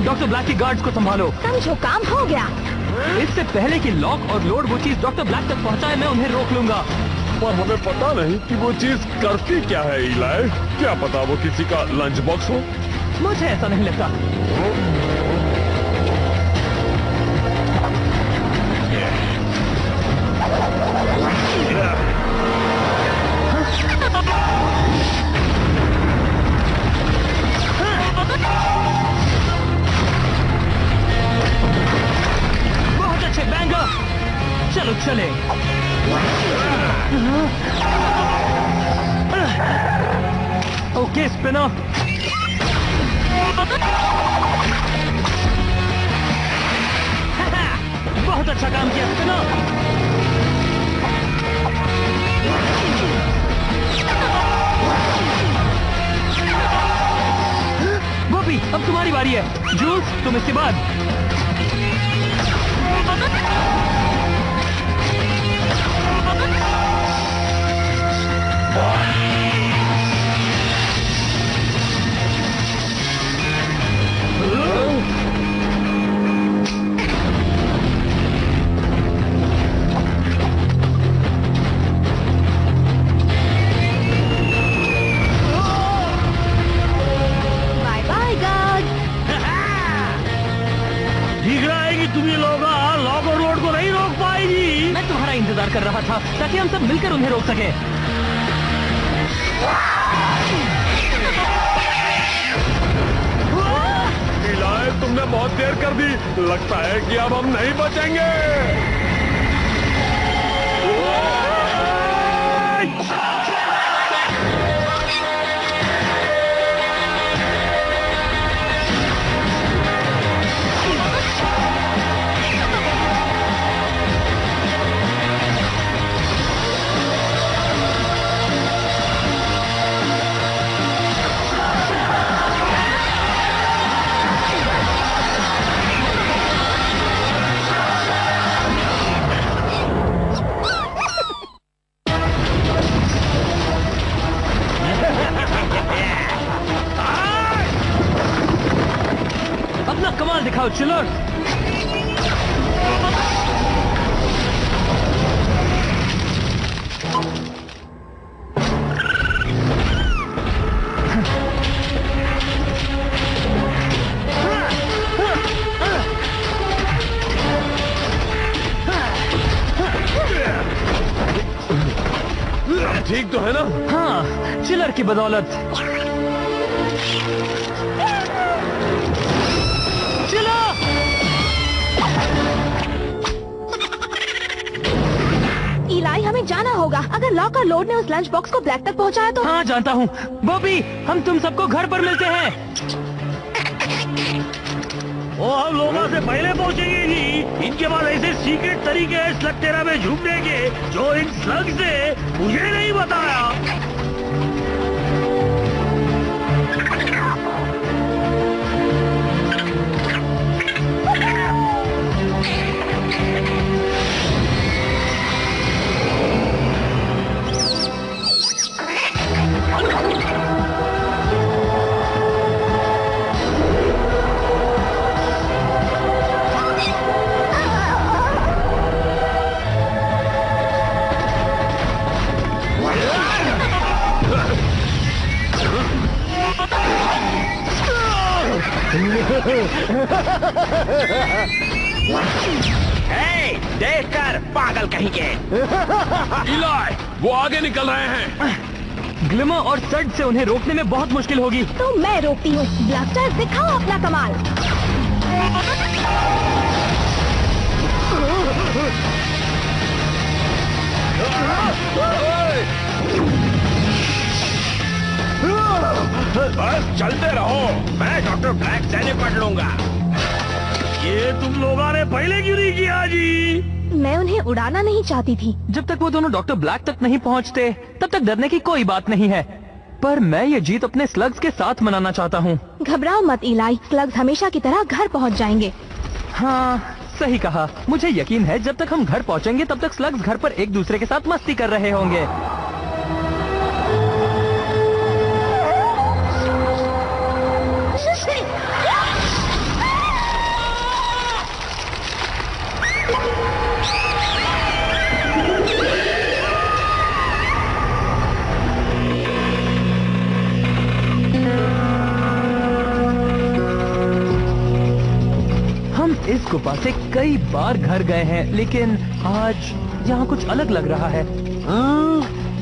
Doctor black की guards को संभालो। समझो, काम हो गया। इससे पहले कि लॉक और लोड वो चीज डॉक्टर ब्लैक तक पहुंचाए, मैं उन्हें रोक लूंगा। पर हमें पता नहीं कि वो चीज करती क्या है इलाई। क्या पता वो किसी का लंच बॉक्स हो। मुझे ऐसा नहीं लगता। बहुत अच्छे बैंगर, चलो चले। ओके स्पिनर, बहुत अच्छा काम किया स्पिनर। बॉबी, अब तुम्हारी बारी है। जूस, तुम इसके बाद। Bye bye guard. दिख रहा है कि तुम ये लोग लॉक और लोड को नहीं रोक पाएगी। मैं तुम्हारा इंतजार कर रहा था ताकि हम सब मिलकर उन्हें रोक सके। इलाई, तुमने बहुत देर कर दी। लगता है कि अब हम नहीं बचेंगे। अपना कमाल दिखाओ चिलर्स। ठीक तो है ना? हाँ, चिलर की बदौलत। इलाई, हमें जाना होगा। अगर लॉक और लोड ने उस लंच बॉक्स को ब्लैक तक पहुंचाया तो। हाँ जानता हूँ। बॉबी, हम तुम सबको घर पर मिलते हैं। वो हम लोगों से पहले पहुंचेंगे जी। इनके पास ऐसे सीक्रेट तरीके हैं स्लग तेरा में झूमने के, जो इन स्लग से मुझे नहीं बताया। देखकर पागल कहीं के। इलाई, वो आगे निकल रहे हैं। ग्लिमर और सड से उन्हें रोकने में बहुत मुश्किल होगी। तो मैं रोकती हूँ। ब्लास्टर, दिखाओ अपना कमाल। बस चलते रहो, मैं डॉक्टर ब्लैक से निपट लूंगा। ये तुम लोगों ने पहले क्यों नहीं किया जी? मैं उन्हें उड़ाना नहीं चाहती थी। जब तक वो दोनों डॉक्टर ब्लैक तक नहीं पहुंचते, तब तक डरने की कोई बात नहीं है। पर मैं ये जीत अपने स्लग्स के साथ मनाना चाहता हूँ। घबराओ मत इलाई, स्लग्स हमेशा की तरह घर पहुँच जाएंगे। हाँ, सही कहा। मुझे यकीन है जब तक हम घर पहुँचेंगे तब तक स्लग्स घर पर एक दूसरे के साथ मस्ती कर रहे होंगे। इस गुफा से कई बार घर गए हैं, लेकिन आज यहाँ कुछ अलग लग रहा है।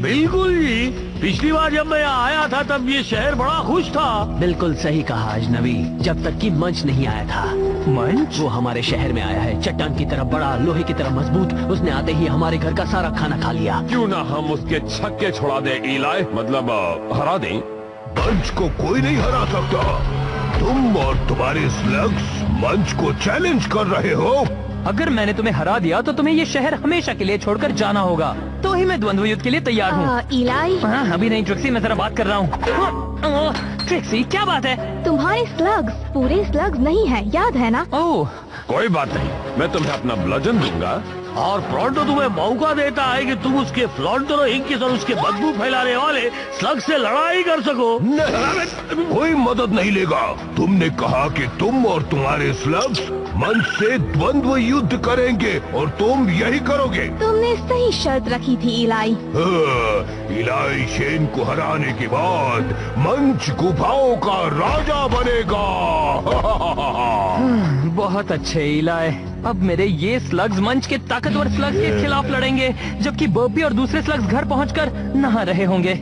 बिल्कुल जी, पिछली बार जब मैं यहाँ आया था तब ये शहर बड़ा खुश था। बिल्कुल सही कहा अजनबी, जब तक कि मंच नहीं आया था। मंच? वो हमारे शहर में आया है, चट्टान की तरह बड़ा, लोहे की तरह मजबूत। उसने आते ही हमारे घर का सारा खाना खा लिया। क्यों ना हम उसके छक्के छुड़ा दे इलाई, मतलब हरा दें। मंच को कोई नहीं हरा सकता। तुम और तुम्हारे स्लग्स मंच को चैलेंज कर रहे हो। अगर मैंने तुम्हें हरा दिया तो तुम्हें ये शहर हमेशा के लिए छोड़कर जाना होगा। तो ही मैं द्वंद्व युद्ध के लिए तैयार हूँ। इलाई, हाँ, अभी नहीं ट्रिक्सी, मैं जरा बात कर रहा हूँ। ट्रिक्सी, क्या बात है? तुम्हारे स्लग्स पूरे स्लग्स नहीं है, याद है ना? ओह, कोई बात नहीं, मैं तुम्हें अपना ब्लजन दूंगा। और प्रोंटो तुम्हें मौका देता है कि तुम उसके फ्लॉन्टरो इंकिस और उसके बदबू फैलाने वाले स्लग से लड़ाई कर सको। नहीं, कोई मदद नहीं लेगा। तुमने कहा कि तुम और तुम्हारे स्लग्स मंच से द्वंद्व युद्ध करेंगे और तुम यही करोगे। तुमने सही शर्त रखी थी इलाई। इलाई शेन को हराने के बाद मंच गुफाओं का राजा बनेगा। बहुत अच्छे इलाई। अब मेरे ये स्लग्स मंच के ताकतवर स्लग्स के खिलाफ लड़ेंगे, जबकि बर्पी और दूसरे स्लग्स घर पहुंचकर नहा रहे होंगे।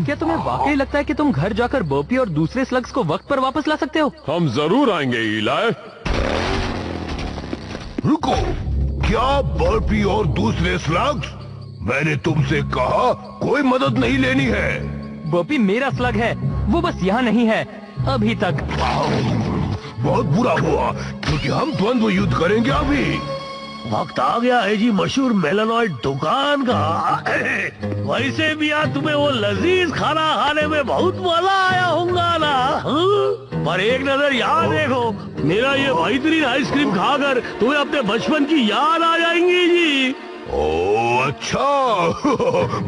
क्या तुम्हें वाकई लगता है कि तुम घर जाकर बर्पी और दूसरे स्लग्स को वक्त पर वापस ला सकते हो? हम जरूर आएंगे इलाई। रुको, क्या बर्पी और दूसरे स्लग्स? मैंने तुमसे कहा कोई मदद नहीं लेनी है। बर्पी मेरा स्लग है, वो बस यहाँ नहीं है अभी तक। बहुत बुरा हुआ, क्योंकि हम द्वंद्व युद्ध करेंगे अभी। वक्त आ गया है जी मशहूर मेलानॉइड दुकान का। वैसे भी आज तुम्हें वो लजीज खाना खाने में बहुत मजा आया होगा ना? हाँ? पर एक नजर यहाँ देखो, मेरा ये बेहतरीन आइसक्रीम खाकर तुम्हें अपने बचपन की याद आ जाएंगी जी। ओह अच्छा,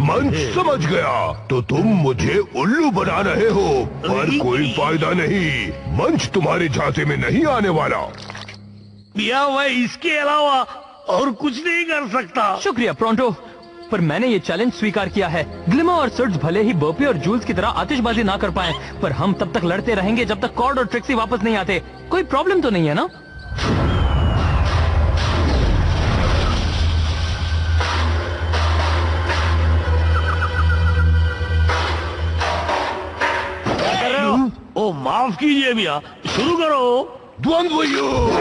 मंच समझ गया। तो तुम मुझे उल्लू बना रहे हो, पर कोई फायदा नहीं। मंच तुम्हारे झांसे में नहीं आने वाला। या मैं इसके अलावा और कुछ नहीं कर सकता। शुक्रिया प्रोंटो, पर मैंने ये चैलेंज स्वीकार किया है। ग्लिमर और सर्ज भले ही बर्पी और जूल्स की तरह आतिशबाजी ना कर पाए, पर हम तब तक लड़ते रहेंगे जब तक कॉर्ड और ट्रिक्सी वापस नहीं आते। कोई प्रॉब्लम तो नहीं है ना? माफ कीजिए भैया, शुरू करो। द्वंद्व युद्ध।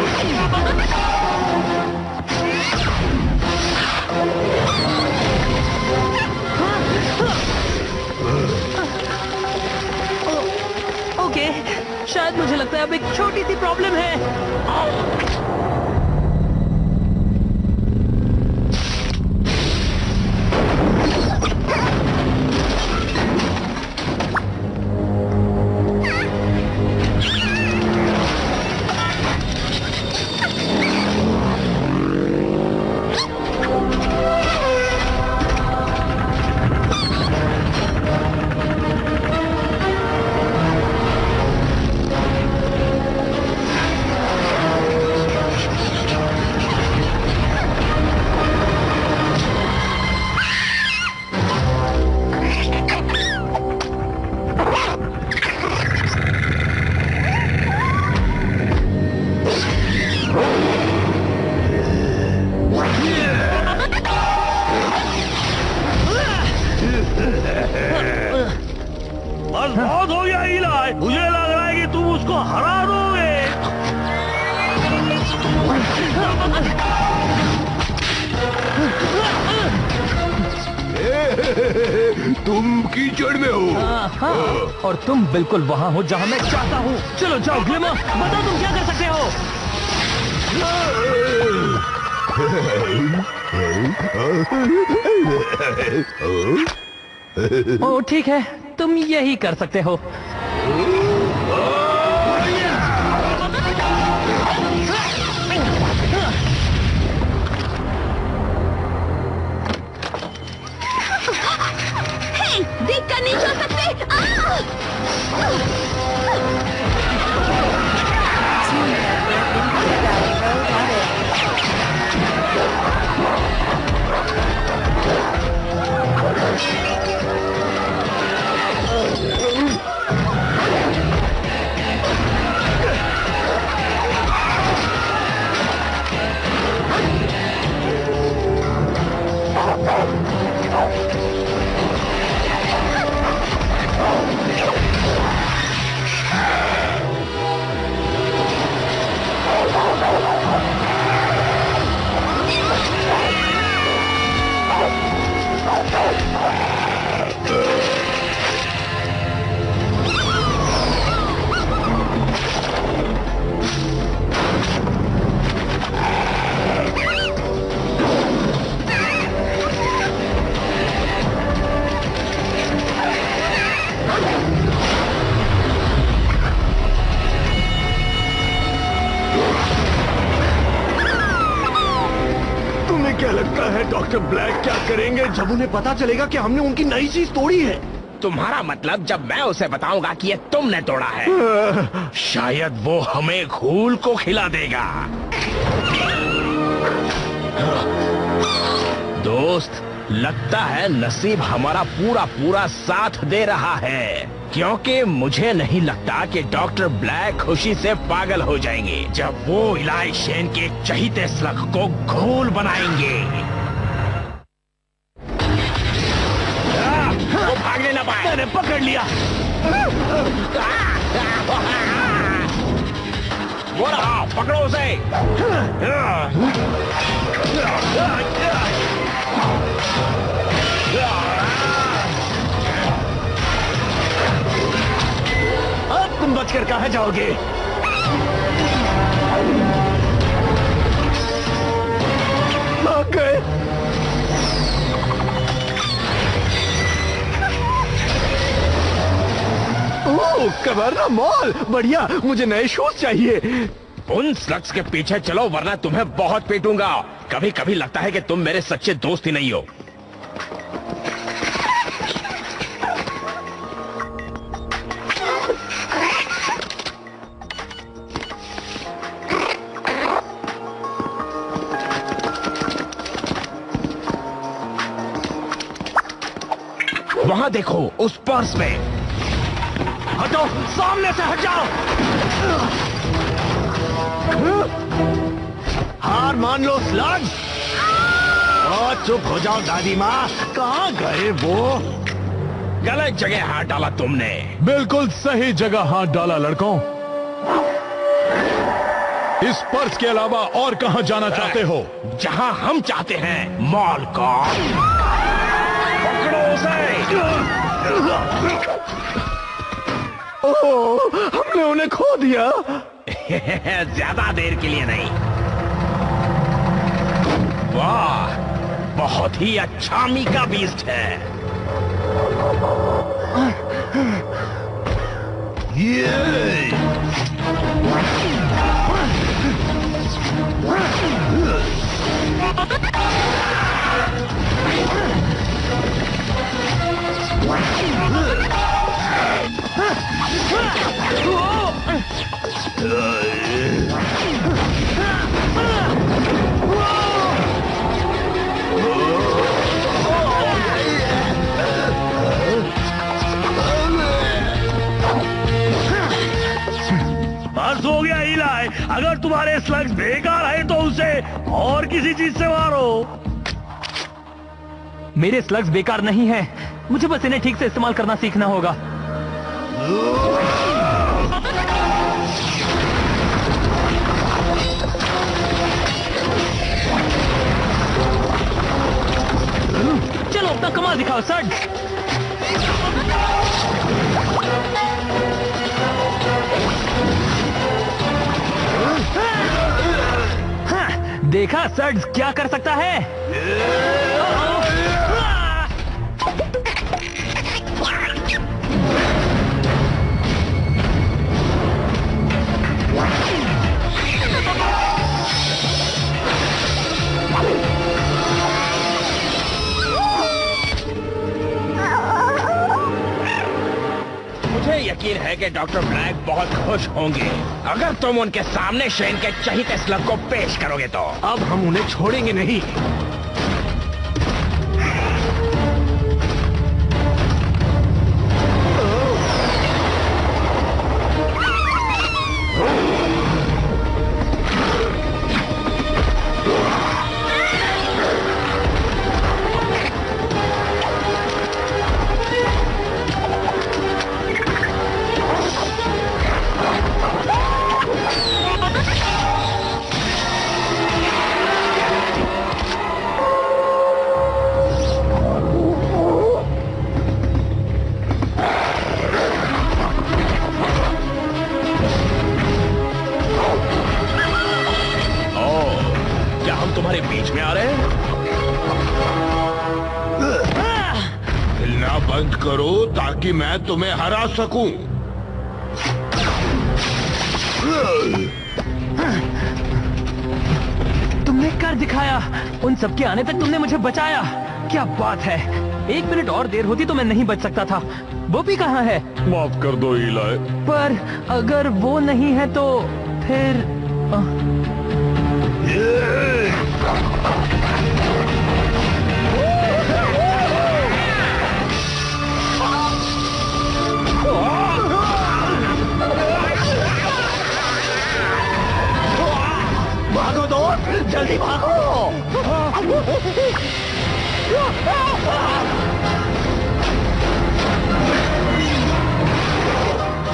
ओके, शायद मुझे लगता है अब एक छोटी सी प्रॉब्लम है। बस बहुत हो गया इलाज, मुझे लग रहा है कि तुम उसको हरा दोगे। तुम कीचड़ में हो। हाँ, और तुम बिल्कुल वहाँ हो जहाँ मैं चाहता हूँ। चलो जाओ ग्लिमर, बताओ तुम क्या कर सकते हो। ओ ठीक है, तुम यही कर सकते हो। हे, देख कर नहीं चल सकते। क्या लगता है डॉक्टर ब्लैक क्या करेंगे जब उन्हें पता चलेगा कि हमने उनकी नई चीज तोड़ी है? तुम्हारा मतलब जब मैं उसे बताऊंगा कि ये तुमने तोड़ा है? शायद वो हमें घूल को खिला देगा। दोस्त, लगता है नसीब हमारा पूरा पूरा साथ दे रहा है, क्योंकि मुझे नहीं लगता कि डॉक्टर ब्लैक खुशी से पागल हो जाएंगे जब वो इलाई शेन के चहीते स्लग को घोल बनाएंगे। वो भागने न पाए। मैंने पकड़ लिया। वो रहा, पकड़ो उसे। अब तुम बचकर कहाँ जाओगे? भाग गए। ओह, कवरना मॉल, बढ़िया। मुझे नए शूज चाहिए। उन स्लग्स के पीछे चलो वरना तुम्हें बहुत पीटूंगा। कभी कभी लगता है कि तुम मेरे सच्चे दोस्त ही नहीं हो। वहां देखो, उस पर्स में। हटो, सामने से हट जाओ। हार मान लो स्लग। और चुप हो जाओ दादी माँ। कहाँ गए वो? गलत जगह हाथ डाला तुमने। बिल्कुल सही जगह हाथ डाला लड़कों। इस पर्स के अलावा और कहां जाना चाहते हो? जहां हम चाहते हैं, मॉल का। पकड़ो उसे। ओह, हमने उन्हें खो दिया। ज्यादा देर के लिए नहीं। वाह, बहुत ही अच्छा मीका बीस्ट है। बस हो गया इलाई। अगर तुम्हारे स्लग्स बेकार है तो उसे और किसी चीज से मारो। मेरे स्लग्स बेकार नहीं है, मुझे बस इन्हें ठीक से इस्तेमाल करना सीखना होगा। चलो अपना कमाल दिखाओ सर। हाँ, देखा सर्ड्स क्या कर सकता है। मुझे यकीन है कि डॉक्टर ब्लैक बहुत खुश होंगे अगर तुम उनके सामने शेन के चहीते स्लग को पेश करोगे तो। अब हम उन्हें छोड़ेंगे नहीं। तुम्हारे बीच में आ रहे हैं? हिलना बंद करो ताकि मैं तुम्हें हरा सकूं। तुमने कर दिखाया। उन सबके आने तक तुमने मुझे बचाया। क्या बात है। 1 मिनट और देर होती तो मैं नहीं बच सकता था। बोपी कहाँ है? माफ कर दो इलाई। पर अगर वो नहीं है तो फिर भागो दोस्त, जल्दी भागो।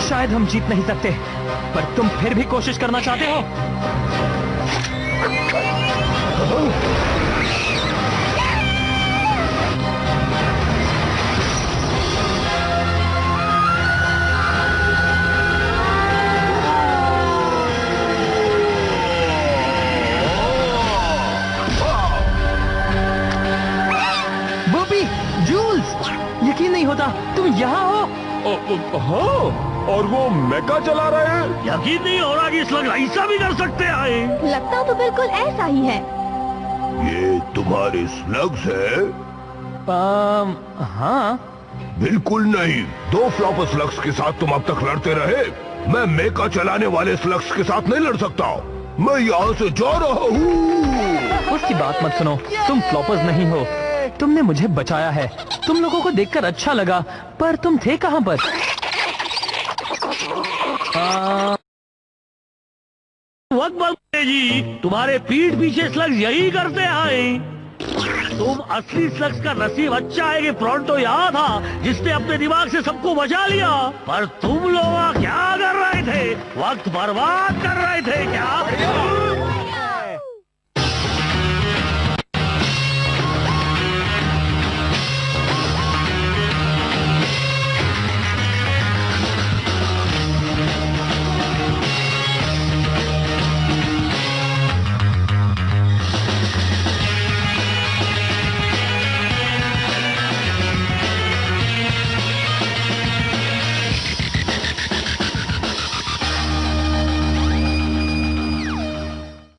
शायद हम जीत नहीं सकते, पर तुम फिर भी कोशिश करना चाहते हो। बॉबी, जूल्स, यकीन नहीं होता तुम यहाँ हो। हाँ, और वो मेका चला रहे हैं। यकीन नहीं हो रहा कि स्लग ऐसा भी कर सकते हैं। लगता तो बिल्कुल ऐसा ही है। ये तुम्हारे स्लग्स है? हाँ। बिल्कुल नहीं। 2 फ्लॉपर स्लग्स के साथ तुम अब तक लड़ते रहे। मैं मेका चलाने वाले स्लग्स के साथ नहीं लड़ सकता। मैं यहाँ से जा रहा हूँ। उसकी बात मत सुनो, तुम फ्लॉपर्स नहीं हो। तुमने मुझे बचाया है। तुम लोगों को देखकर अच्छा लगा, पर तुम थे कहाँ पर? वक्त जी, तुम्हारे पीठ पीछे स्लग यही करते हैं। तुम असली शख्स का नसीब अच्छा है कि प्रोंटो यहाँ था जिसने अपने दिमाग से सबको बचा लिया, पर तुम लोग क्या कर रहे थे? वक्त बर्बाद कर रहे थे क्या?